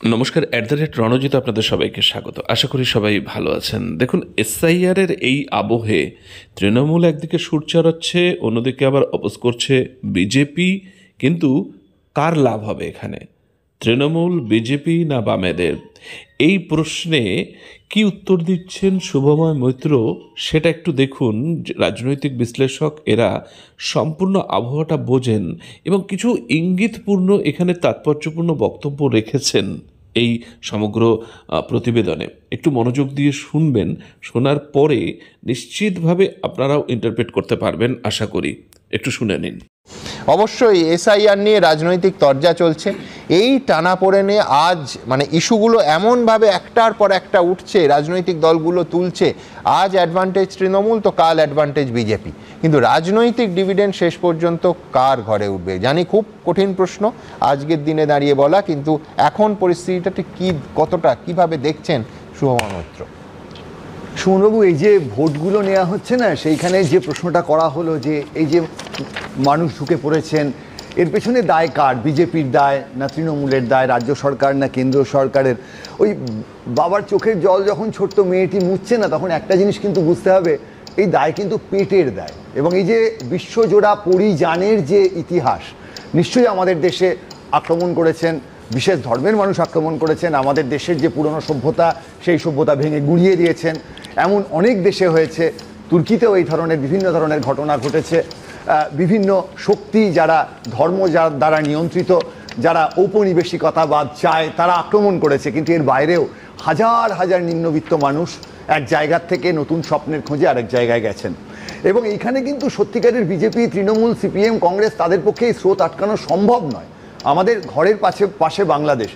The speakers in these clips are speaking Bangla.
নমস্কার, @রণজিৎ আপনাদের সবাইকে স্বাগত। আশা করি সবাই ভালো আছেন। দেখুন, এসআইআরের এই আবহে তৃণমূল একদিকে সুর চড়াচ্ছে, অন্যদিকে আবার অপোজ করছে বিজেপি। কিন্তু কার লাভ হবে এখানে? তৃণমূল, বিজেপি না বামেদের? এই প্রশ্নে কি উত্তর দিচ্ছেন শুভময় মৈত্র, সেটা একটু দেখুন। রাজনৈতিক বিশ্লেষক এরা সম্পূর্ণ আবহাওয়াটা বোঝেন এবং কিছু ইঙ্গিতপূর্ণ এখানে তাৎপর্যপূর্ণ বক্তব্য রেখেছেন এই সমগ্র প্রতিবেদনে। একটু মনোযোগ দিয়ে শুনবেন, শোনার পরে নিশ্চিতভাবে আপনারাও ইন্টারপ্রেট করতে পারবেন আশা করি। একটু শুনে নিন। অবশ্যই এসআইআর নিয়ে রাজনৈতিক তরজা চলছে। এই টানাপোড়েনে আজ ইস্যুগুলো এমনভাবে একটার পর একটা উঠছে, রাজনৈতিক দলগুলো তুলছে। আজ অ্যাডভান্টেজ তৃণমূল তো কাল অ্যাডভান্টেজ বিজেপি। কিন্তু রাজনৈতিক ডিভিডেন্ড শেষ পর্যন্ত কার ঘরে উঠবে জানি খুব কঠিন প্রশ্ন আজকের দিনে দাঁড়িয়ে বলা। কিন্তু এখন পরিস্থিতিটা ঠিক কতটা কিভাবে দেখছেন শুভময় মৈত্র? সুমনবাবু, এই যে ভোটগুলো নেওয়া হচ্ছে না, সেইখানে যে প্রশ্নটা করা হলো যে এই যে মানুষ ঢুকে পড়েছেন, এর পেছনে দায় কার? বিজেপির দায় না তৃণমূলের দায়, রাজ্য সরকার না কেন্দ্র সরকারের? ওই বাবার চোখের জল যখন ছোট্ট মেয়েটি মুছছে না, তখন একটা জিনিস কিন্তু বুঝতে হবে, এই দায় কিন্তু পেটের দায়। এবং এই যে বিশ্বজোড়া পরিযানের যে ইতিহাস, নিশ্চয়ই আমাদের দেশে আক্রমণ করেছেন বিশেষ ধর্মের মানুষ, আক্রমণ করেছেন আমাদের দেশের যে পুরনো সভ্যতা, সেই সভ্যতা ভেঙে গুঁড়িয়ে দিয়েছেন। এমন অনেক দেশে হয়েছে, তুর্কিতেও এই ধরনের বিভিন্ন ধরনের ঘটনা ঘটেছে। বিভিন্ন শক্তি যারা ধর্ম দ্বারা নিয়ন্ত্রিত, যারা ঔপনিবেশিকতাবাদ চায়, তারা আক্রমণ করেছে। কিন্তু এর বাইরেও হাজার হাজার নিম্নবিত্ত মানুষ এক জায়গার থেকে নতুন স্বপ্নের খোঁজে আরেক জায়গায় গেছেন। এবং এইখানে কিন্তু সত্যিকারের বিজেপি, তৃণমূল, সিপিএম, কংগ্রেস, তাদের পক্ষে এই স্রোত আটকানো সম্ভব নয়। আমাদের ঘরের পাশে বাংলাদেশ।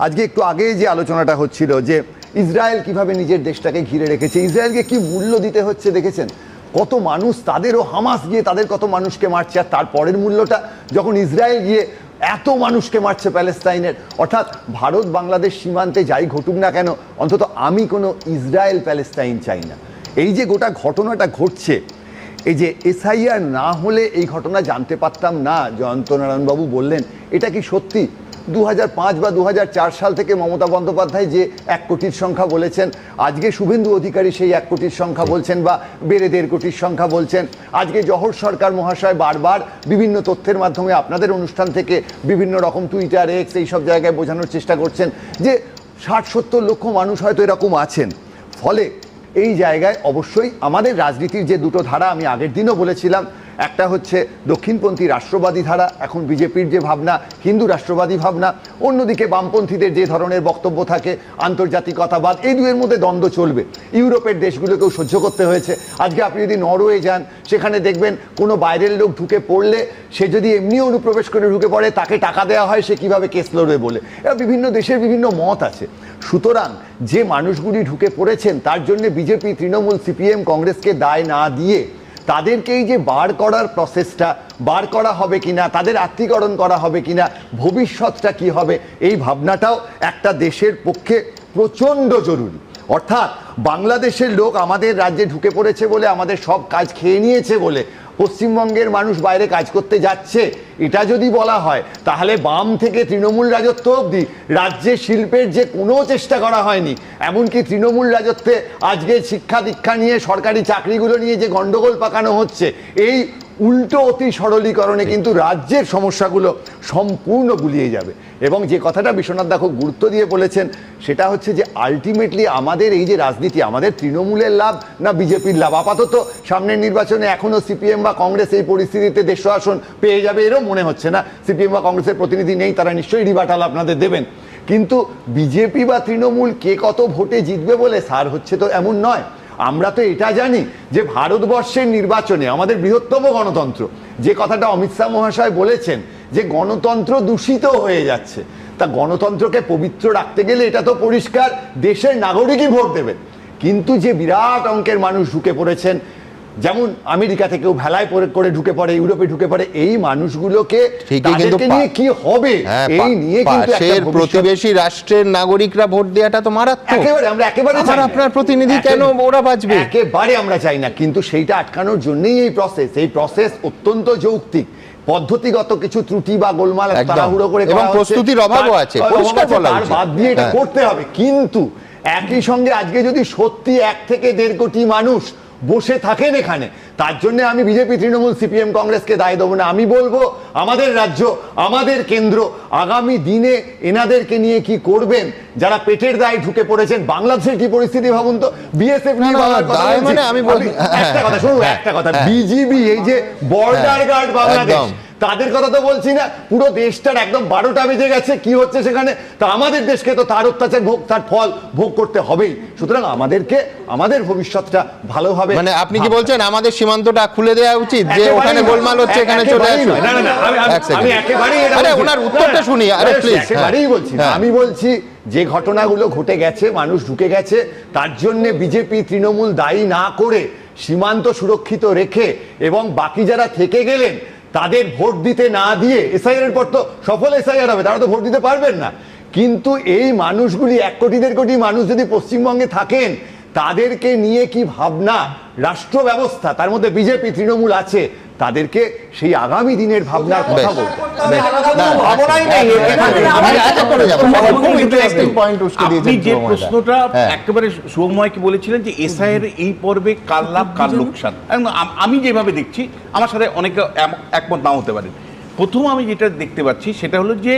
আজকে একটু আগে যে আলোচনাটা হচ্ছিল যে ইসরায়েল কিভাবে নিজের দেশটাকে ঘিরে রেখেছে, ইসরায়েলকে কি মূল্য দিতে হচ্ছে দেখেছেন? কত মানুষ, তাদেরও হামাস গিয়ে তাদের কত মানুষকে মারছে, আর তারপরের মূল্যটা যখন ইসরায়েল গিয়ে এত মানুষকে মারছে প্যালেস্তাইনের। অর্থাৎ ভারত বাংলাদেশ সীমান্তে যাই ঘটুক না কেন, অন্তত আমি কোনো ইসরায়েল প্যালেস্তাইন চাই না। এই যে গোটা ঘটনাটা ঘটছে, এই যে এসআইআর না হলে এই ঘটনা জানতে পারতাম না, জয়ন্ত নারায়ণবাবু বললেন, এটা কি সত্যি? 2005 বা 2004 সাল থেকে মমতা বন্দ্যোপাধ্যায় যে 1 কোটির সংখ্যা বলেছেন, আজকে শুভেন্দু অধিকারী সেই 1 কোটির সংখ্যা বলছেন, বা বেড়ে 1.5 কোটির সংখ্যা বলছেন। আজকে জহর সরকার মহাশয় বারবার বিভিন্ন তথ্যের মাধ্যমে আপনাদের অনুষ্ঠান থেকে বিভিন্ন রকম টুইটার, এক্স, এইসব জায়গায় বোঝানোর চেষ্টা করছেন যে 60-70 লক্ষ মানুষ হয়তো এরকম আছেন। ফলে এই জায়গায় অবশ্যই আমাদের রাজনীতির যে দুটো ধারা, আমি আগের দিনও বলেছিলাম, একটা হচ্ছে দক্ষিণপন্থী রাষ্ট্রবাদী ধারা, এখন বিজেপির যে ভাবনা হিন্দু রাষ্ট্রবাদী ভাবনা, অন্যদিকে বামপন্থীদের যে ধরনের বক্তব্য থাকে আন্তর্জাতিকতাবাদ, এই দুয়ের মধ্যে দ্বন্দ্ব চলবে। ইউরোপের দেশগুলোকেও সহ্য করতে হয়েছে। আজকে আপনি যদি নরওয়ে যান, সেখানে দেখবেন কোনো বাইরের লোক ঢুকে পড়লে, সে যদি এমনি অনুপ্রবেশ করে ঢুকে পড়ে, তাকে টাকা দেওয়া হয়, সে কিভাবে কেস লড়বে বলে। বিভিন্ন দেশের বিভিন্ন মত আছে। সুতরাং যে মানুষগুলি ঢুকে পড়েছেন, তার জন্য বিজেপি, তৃণমূল, সিপিএম, কংগ্রেসকে দায় না দিয়ে তাদেরকেই যে বার করার প্রসেসটা, বার করা হবে কিনা, তাদের আত্মীকরণ করা হবে কিনা, ভবিষ্যৎটা কি হবে, এই ভাবনাটাও একটা দেশের পক্ষে প্রচণ্ড জরুরি। অর্থাৎ বাংলাদেশের লোক আমাদের রাজ্যে ঢুকে পড়েছে বলে, আমাদের সব কাজ খেয়ে নিয়েছে বলে পশ্চিমবঙ্গের মানুষ বাইরে কাজ করতে যাচ্ছে, এটা যদি বলা হয়, তাহলে বাম থেকে তৃণমূল রাজত্ব অবধি রাজ্যে শিল্পের যে কোনো চেষ্টা করা হয়নি। এমনকি তৃণমূল রাজত্বে আজকে শিক্ষা দীক্ষা নিয়ে, সরকারি চাকরিগুলো নিয়ে যে গণ্ডগোল পাকানো হচ্ছে, এই উল্টো অতি সরলীকরণে কিন্তু রাজ্যের সমস্যাগুলো সম্পূর্ণ গুলিয়ে যাবে। এবং যে কথাটা বিশ্বনাথ দা খুব গুরুত্ব দিয়ে বলেছেন, সেটা হচ্ছে যে আলটিমেটলি আমাদের এই যে রাজনীতি, আমাদের তৃণমূলের লাভ না বিজেপির লাভ? আপাতত সামনের নির্বাচনে এখনও সিপিএম বা কংগ্রেস এই পরিস্থিতিতে 150 আসন পেয়ে যাবে এরও মনে হচ্ছে না। সিপিএম বা কংগ্রেসের প্রতিনিধি নেই, তারা নিশ্চয়ই রিবাটাল আপনাদের দেবেন। কিন্তু বিজেপি বা তৃণমূল কে কত ভোটে জিতবে বলে সার হচ্ছে তো এমন নয়। আমরা তো এটা জানি যে ভারতবর্ষের নির্বাচনে আমাদের বৃহত্তম গণতন্ত্র, যে কথাটা অমিত শাহ মহাশয় বলেছেন যে গণতন্ত্র দূষিত হয়ে যাচ্ছে, তা গণতন্ত্রকে পবিত্র রাখতে গেলে এটা তো পরিষ্কার দেশের নাগরিকই ভোট দেবেন। কিন্তু যে বিরাট অঙ্কের মানুষ ঢুকে পড়েছেন, যেমন আমেরিকা থেকেও ভেলায় করে ঢুকে পড়ে, ইউরোপে ঢুকে পড়ে, এই মানুষগুলোকে নিয়ে কি হবে, এই নিয়ে কিন্তু প্রতিবেশী রাষ্ট্রের নাগরিকরা ভোট দেওয়াটা তো মারাত্মক। আমরা একেবারে আপনার প্রতিনিধি কেন ওরা বাঁচবে, একেবারে আমরা চাই না। কিন্তু সেইটা আটকানোর জন্যই এই প্রসেস অত্যন্ত যৌক্তিক। পদ্ধতিগত কিছু ত্রুটি বা গোলমাল একদম। তাড়াহুড়ো করে এবং করা হচ্ছে, প্রস্তুতির অভাবও আছে, পরিষ্কার বলা তার উচিত। বাদ দিয়ে এটা হ্যাঁ। করতে হবে। কিন্তু একই সঙ্গে আজকে যদি সত্যি 1 থেকে 1.5 কোটি মানুষ বসে থাকেন এখানে, তার জন্য আমি বিজেপি, তৃণমূল, সিপিএম, কংগ্রেসকে দায় দেবো না। আমি বলবো আমাদের রাজ্য, আমাদের কেন্দ্র আগামী দিনে এনাদেরকে নিয়ে কি করবেন, যারা পেটের দায়ে ঢুকে পড়েছেন। বাংলাদেশের কি পরিস্থিতি ভাবুন তো, বিএসএফ নিয়ে না, বলার কথা দায় বলছি। মানে আমি বলছি, একটা কথা শুনুন, একটা কথা, বিজিবি এই যে বর্ডার গার্ড বাংলাদেশ, একদম। তাদের কথা তো বলছি না, পুরো দেশটার একদম 12টা বেজে গেছে, কি হচ্ছে সেখানে, তা আমাদের দেশকে তো তার অত্যাচার তার ফল ভোগ করতে হবেই। সুতরাং আমাদেরকে আমাদের ভবিষ্যৎটা ভালোভাবে, মানে আপনি কি বলছেন আমাদের সীমান্তটা খুলে দেওয়া উচিত, যে একেবারেই ওখানে নয়, গোলমাল হচ্ছে, এখানে চলে একেবারেই আসুন? নয়। না, না, না, এক second। আমি একেবারেই এটা আরে বলছি না। ওনার উত্তরটা শুনি, আরে আরে প্লিজ। একেবারেই বলছি না। আমি বলছি যে ঘটনাগুলো ঘটে গেছে, মানুষ ঢুকে গেছে, তার জন্য বিজেপি, তৃণমূল দায়ী না করে সীমান্ত সুরক্ষিত রেখে এবং বাকি যারা থেকে গেলেন তাদের ভোট দিতে না দিয়ে, এসআইআর পর তো সফল এসআইআর হবে, তারা তো ভোট দিতে পারবেন না। কিন্তু এই মানুষগুলি 1 কোটি 1.5 কোটি মানুষ যদি পশ্চিমবঙ্গে থাকেন, তাদেরকে নিয়ে কি ভাবনা, রাষ্ট্র ব্যবস্থা, তার মধ্যে বিজেপি, তৃণমূল আছে, তাদেরকে সেই আগামী দিনের ভাবনার কথা বলতে ভাবনাই নেই এখানে। আপনি যে প্রশ্নটা একেবারে শুভময়কে বলেছিলেন যে এসআইয়ের এই পর্বে কার লাভ কার লোকসান, আমি যেভাবে দেখছি, আমার সাথে অনেকে একমত নাও হতে পারেন। প্রথম আমি যেটা দেখতে পাচ্ছি সেটা হলো যে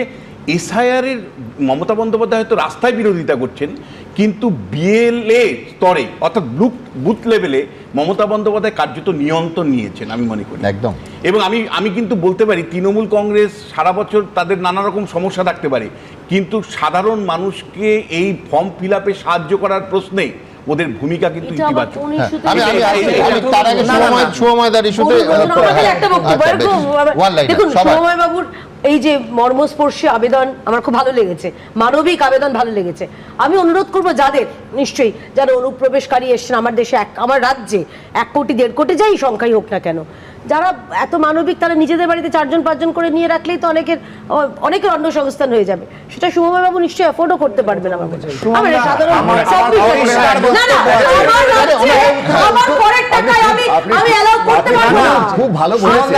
এসআইআরের মমতা বন্দ্যোপাধ্যায় হয়তো রাস্তায় বিরোধিতা করছেন, কিন্তু বিএলএ স্তরে অর্থাৎ বুথ লেভেলে মমতা বন্দ্যোপাধ্যায় কার্যত নিয়ন্ত্রণ নিয়েছেন আমি মনে করি। একদম। এবং আমি কিন্তু বলতে পারি তৃণমূল কংগ্রেস সারা বছর তাদের নানা রকম সমস্যা থাকতে পারে, কিন্তু সাধারণ মানুষকে এই ফর্ম ফিল আপে সাহায্য করার প্রশ্নে ওদের ভূমিকা কিন্তু ইতিবাচক। আমি তার আগে সুময়দার ইস্যুতে দেখুন, সুময় বাবুর এই যে মর্মস্পর্শী আবেদন আমার খুব ভালো লেগেছে, মানবিক আবেদন ভালো লেগেছে। আমি অনুরোধ করবো যাদের নিশ্চয়ই যারা অনুপ্রবেশকারী এসছেন আমার দেশে, আমার রাজ্যে 1 কোটি 1.5 কোটি যাই সংখ্যাই হোক না কেন, যারা এত মানবিক, তারা নিজেদের বাড়িতে 4জন 5জন করে নিয়ে রাখলেই তো অনেকের অন্নসংস্থান হয়ে যাবে। সেটা সুময় বাবু নিশ্চয়ই অ্যাফোর্ডও করতে পারবেন। আমার খুব ভালো বলেছেন।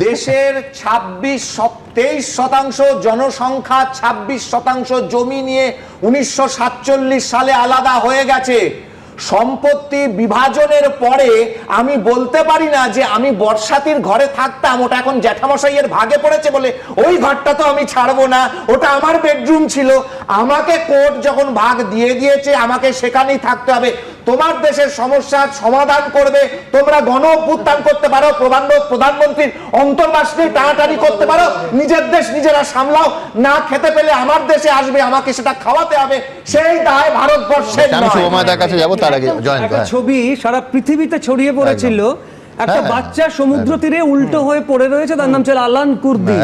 দেশের 23% জনসংখ্যা, 26% জমি নিয়ে 1947 সালে আলাদা হয়ে গেছে। সম্পত্তি বিভাজনের পরে আমি বলতে পারি না যে আমি বর্ষাতির ঘরে থাকতাম, ওটা এখন জ্যাঠামশাইয়ের ভাগে পড়েছে বলে ওই ঘরটা তো আমি ছাড়বো না, ওটা আমার বেডরুম ছিল। আমাকে কোর্ট যখন ভাগ দিয়ে দিয়েছে, আমাকে সেখানেই থাকতে হবে। তোমার দেশের সমস্যার সমাধান করবে, তোমরা গণ অভ্যুত্থান করতে পারো, প্রধানমন্ত্রীর অন্তর্বাস নিয়ে টানাটানি করতে পারো, নিজের দেশ নিজেরা সামলাও। না খেতে পেলে আমার দেশে আসবে, আমাকে সেটা খাওয়াতে হবে, সেই দায় ভারতবর্ষের নয়। সুময়দার কাছে যাবো, তার আগে একটা ছবি সারা পৃথিবীতে ছড়িয়ে পড়েছিল, একটা বাচ্চা সমুদ্র তীরে উল্টো হয়ে পড়ে রয়েছে, তার নাম ছিল অ্যালান কুর্দি।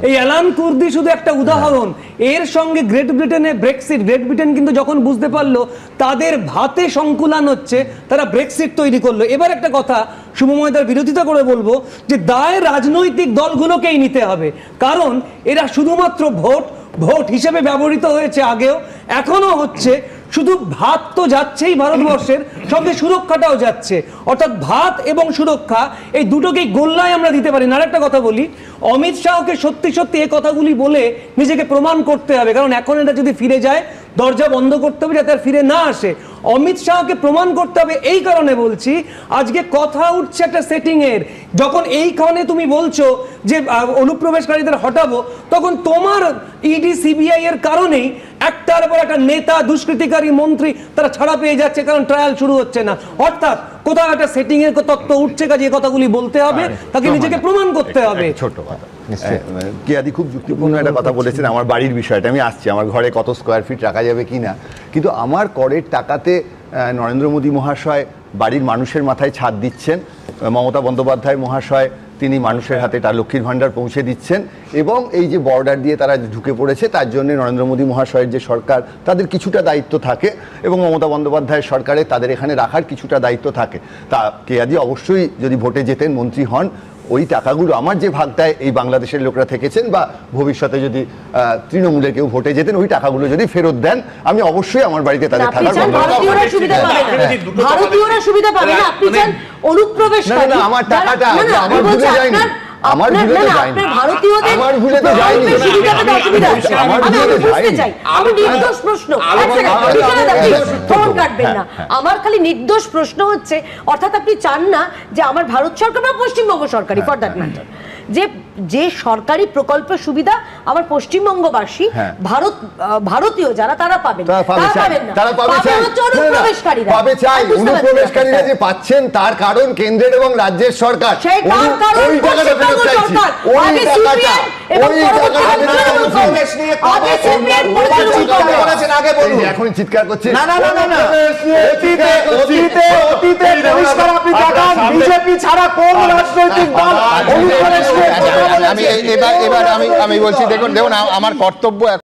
এই অ্যালান কুর্দি শুধু একটা উদাহরণ। এর সঙ্গে গ্রেট ব্রিটেন কিন্তু যখন বুঝতে পারলো তাদের ভাতে সংকুলান হচ্ছে, তারা ব্রেক্সিট তৈরি করলো। এবার একটা কথা শুভময়দার বিরোধিতা করে বলবো যে দায় রাজনৈতিক দলগুলোকেই নিতে হবে, কারণ এরা শুধুমাত্র ভোট হিসেবে ব্যবহৃত হয়েছে, আগেও এখনো হচ্ছে। শুধু ভাত তো যাচ্ছেই ভারতবর্ষের, সঙ্গে সুরক্ষাটাও যাচ্ছে। অর্থাৎ ভাত এবং সুরক্ষা এই দুটোকেই গোল্লায় আমরা দিতে পারি না। আর একটা কথা বলি, অমিত শাহকে সত্যি সত্যি এই কথাগুলি বলে নিজেকে প্রমাণ করতে হবে, কারণ এখন এটা যদি ফিরে যায় দরজা বন্ধ করতে হবে যাতে আর ফিরে না আসে। অমিত শাহকে প্রমাণ করতে হবে এই কারণে বলছি, আজকে কথা উঠছে একটা সেটিং এর, যখন এইখানে তুমি বলছো যে অনুপ্রবেশকারীদের হটাবো, তখন তোমার ইডি সিবিআই এর কারণেই একটার পর একটা নেতা, দুষ্কৃতিকারী মন্ত্রী তারা ছাড়া পেয়ে যাচ্ছে, কারণ ট্রায়াল শুরু হচ্ছে না। অর্থাৎ কোথাও একটা সেটিং এর তত্ত্ব উঠছে, কাজে এই কথাগুলি বলতে হবে, তাকে নিজেকে প্রমাণ করতে হবে। ছোট কথা, কিয়াদি খুব যুক্তিপূর্ণ একটা কথা বলেছেন। আমার বাড়ির বিষয়টা আমি আসছি, আমার ঘরে কত স্কোয়ার ফিট রাখা যাবে কিনা, কিন্তু আমার করের টাকাতে নরেন্দ্র মোদী মহাশয় বাড়ির মানুষের মাথায় ছাদ দিচ্ছেন, মমতা বন্দ্যোপাধ্যায় মহাশয় তিনি মানুষের হাতে তার লক্ষ্মীর ভাণ্ডার পৌঁছে দিচ্ছেন, এবং এই যে বর্ডার দিয়ে তারা ঢুকে পড়েছে তার জন্য নরেন্দ্র মোদী মহাশয়ের যে সরকার, তাদের কিছুটা দায়িত্ব থাকে, এবং মমতা বন্দ্যোপাধ্যায়ের সরকারে তাদের এখানে রাখার কিছুটা দায়িত্ব থাকে। তা কেয়াদি অবশ্যই যদি ভোটে যেতেন, মন্ত্রী হন, ওই টাকাগুলো আমার যে ভাগটায় এই বাংলাদেশের লোকরা থেকেছেন বা ভবিষ্যতে যদি তৃণমূলের কেউ ভোটে যেতেন, ওই টাকাগুলো যদি ফেরত দেন, আমি অবশ্যই আমার বাড়িতে তাদের থাকার ভারতীয়রা সুবিধা পাবে না, ভারতীয়রা সুবিধা পাবে না, আপনি চান অনুপ্রবেশকারী। না, আমার টাকাটা আমার ভুলে যায়নি, আমার ভুলে তো যায়নি, ভারতীয়দের আমার ভুলে তো যায়নি, আমার বুঝতে চাই, আমি নির্দোষ প্রশ্ন, ফোন কাটবেন না, আমার খালি নির্দোষ প্রশ্ন হচ্ছে, অর্থাৎ আপনি চান না যে আমার ভারত সরকার বা পশ্চিমবঙ্গ সরকারি ফর দ্যাট ম্যাটার, যে সরকারি প্রকল্প সুবিধা আমার পশ্চিমবঙ্গবাসী ভারতীয় যারা তারা পাবেন, অনুপ্রবেশকারীরা যে পাচ্ছেন তার কারণ কেন্দ্রের এবং রাজ্যের সরকার ওই টাকাটা ফেরত চাইছি, ওই টাকাটা এখন চিৎকার করছে। বিজেপি ছাড়া কোন রাজনৈতিক দল আমি বলছি, দেখুন আমার কর্তব্য